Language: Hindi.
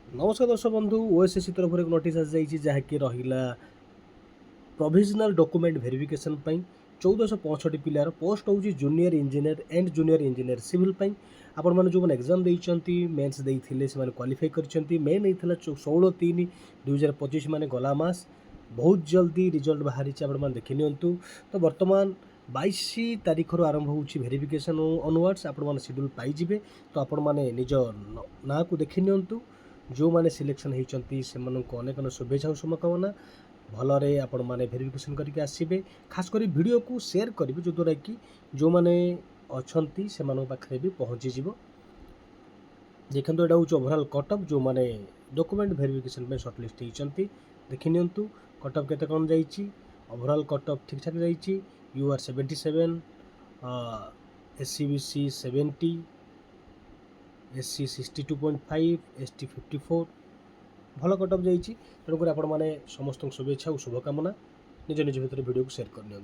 नमस्कार दर्शक बंधु ओएसएससी तरफ एक नोटिस आसी जहाँकि रहा प्रोविजनल डॉक्यूमेंट वेरिफिकेशन 1465 पिलार पोस्ट हूँ junior engineer and junior engineer civil आपण मैंने जो एग्जाम देती मेन्स देते से क्वालिफाई कर मेन होता 16/3/2025 मैंने गला मास बहुत जल्दी रिजल्ट बाहरी आप देखी नियंतु। तो बर्तमान 22 तारीख आरंभ हो वेरिफिकेशन ऑनवर्ड्स आपण शेड्यूल पाइबे। तो आपण मैंने निज ना को देखी नियंतु। जो मैंने सिलेक्शन होती से अनेक अनेक शुभेच्छा और शुभकामना भलरे आपण मैंने वेरिफिकेशन करके आसबे। खास कर वीडियो को शेयर करेंगे जो द्वारा कि जो मैंने अच्छा से पाखे भी पहुँचीज। देखो यहाँ हूँ ओभरऑल कटअप जो मैंने डॉक्यूमेंट वेरिफिकेशन में सर्टलिस्ट होती देखी नियंतु। कटअप केते कौन जाइए ओभरऑल कटअप ठीक ठाक जाइए। यूआर 77 SCBC 70 SC 62.5 ST 54 भल कटअप जाइए। तेणुकर आपण मैंने समस्त शुभेच्छा और शुभकामना निज निज भितर वीडियो को शेयर करनी।